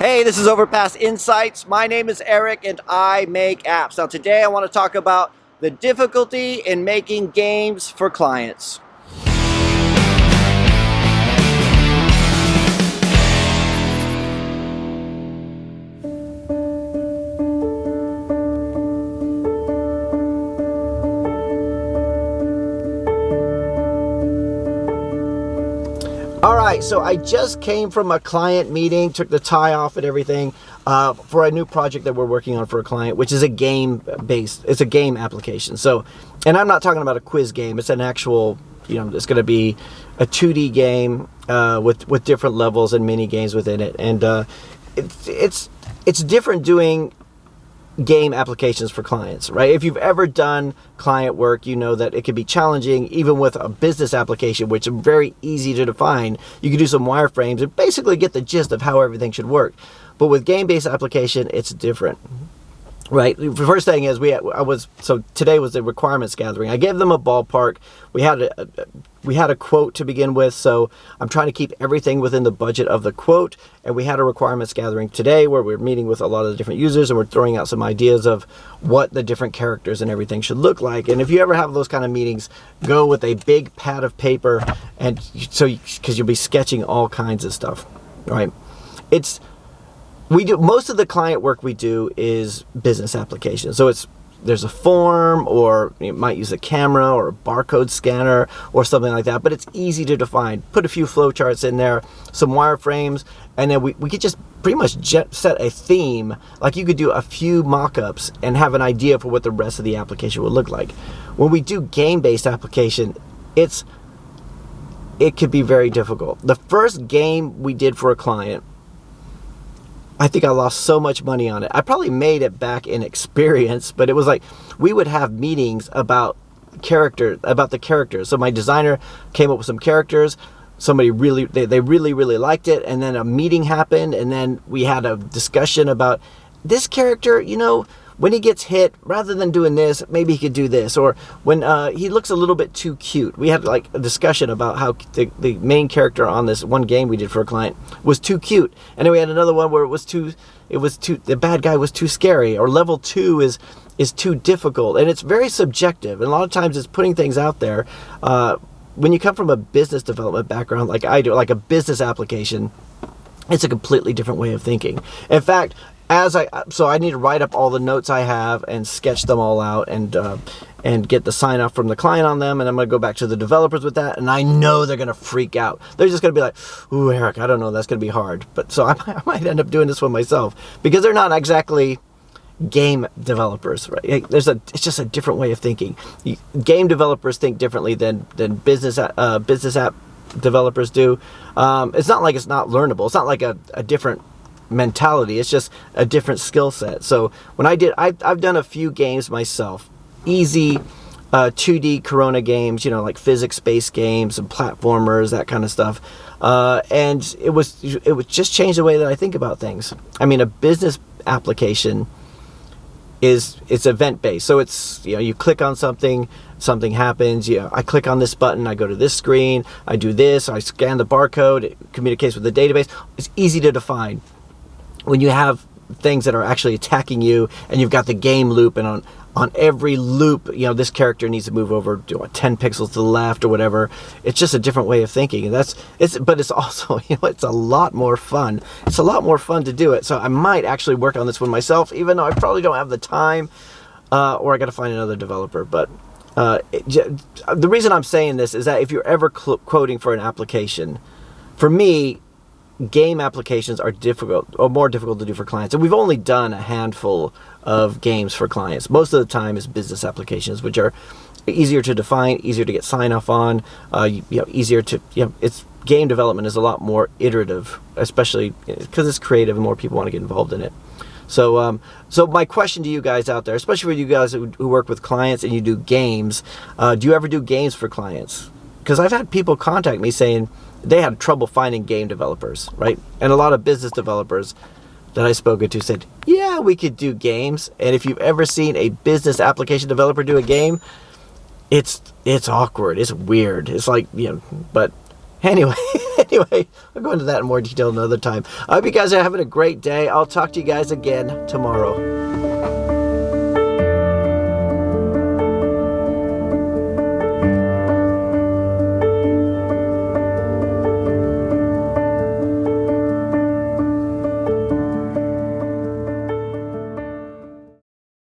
Hey, this is Overpass Insights. My name is Eric and I make apps. Now today I want to talk about the difficulty in making games for clients. Alright, so I just came from a client meeting, took the tie off and everything for a new project that we're working on for a client, which is a game-based, it's a game application. So, and I'm not talking about a quiz game, it's an actual, it's going to be a 2D game with different levels and mini games within it. And it's different doing game applications for clients, right? If you've ever done client work, you know that it can be challenging even with a business application, which is very easy to define. You can do some wireframes and basically get the gist of how everything should work. But with game-based application, it's different. Right. The first thing is so today was the requirements gathering. I gave them a ballpark. We had a quote to begin with, so I'm trying to keep everything within the budget of the quote. And we had a requirements gathering today where we're meeting with a lot of the different users and we're throwing out some ideas of what the different characters and everything should look like. And if you ever have those kind of meetings, go with a big pad of paper, and because you'll be sketching all kinds of stuff. Right. Most of the client work we do is business applications. So there's a form, or you might use a camera or a barcode scanner or something like that, but it's easy to define. Put a few flowcharts in there, some wireframes, and then we could just pretty much set a theme. Like you could do a few mock-ups and have an idea for what the rest of the application would look like. When we do game-based application, it could be very difficult. The first game we did for a client, I think I lost so much money on it. I probably made it back in experience, but it was like we would have meetings about the characters. So my designer came up with some characters. Somebody really liked it, and then a meeting happened, and then we had a discussion about this character, when he gets hit, rather than doing this, maybe he could do this. Or when he looks a little bit too cute. We had like a discussion about how the main character on this one game we did for a client was too cute. And then we had another one where the bad guy was too scary. Or level 2 is too difficult. And it's very subjective. And a lot of times it's putting things out there. When you come from a business development background like I do, like a business application, it's a completely different way of thinking. In fact, so I need to write up all the notes I have and sketch them all out and get the sign off from the client on them, and I'm going to go back to the developers with that, and I know they're going to freak out. They're just going to be like, "Ooh, Eric, I don't know, that's going to be hard." But so I might end up doing this one myself because they're not exactly game developers, right? It's just a different way of thinking. Game developers think differently than business app developers do. It's not like it's not learnable. It's not like a different mentality. It's just a different skill set. So when I've done a few games myself, easy 2D Corona games, like physics-based games and platformers, that kind of stuff. And it would just change the way that I think about things. I mean, a business application it's event-based. So it's, you click on something happens, I click on this button, I go to this screen, I do this, I scan the barcode, it communicates with the database. It's easy to define. When you have things that are actually attacking you and you've got the game loop, and on every loop, this character needs to move over 10 pixels to the left or whatever. It's just a different way of thinking. And but it's also, it's a lot more fun. It's a lot more fun to do it. So I might actually work on this one myself, even though I probably don't have the time, or I got to find another developer. But the reason I'm saying this is that if you're ever quoting for an application, for me, game applications are more difficult to do for clients. And we've only done a handful of games for clients. Most of the time is business applications, which are easier to define, easier to get sign off on, easier to, it's game development is a lot more iterative, especially because it's creative and more people want to get involved in it. So my question to you guys out there, especially for you guys who work with clients and you do games, do you ever do games for clients? Because I've had people contact me saying they had trouble finding game developers, right? And a lot of business developers that I spoke to said, yeah, we could do games. And if you've ever seen a business application developer do a game, it's awkward. It's weird. It's like, but Anyway, I'll go into that in more detail another time. I hope you guys are having a great day. I'll talk to you guys again tomorrow.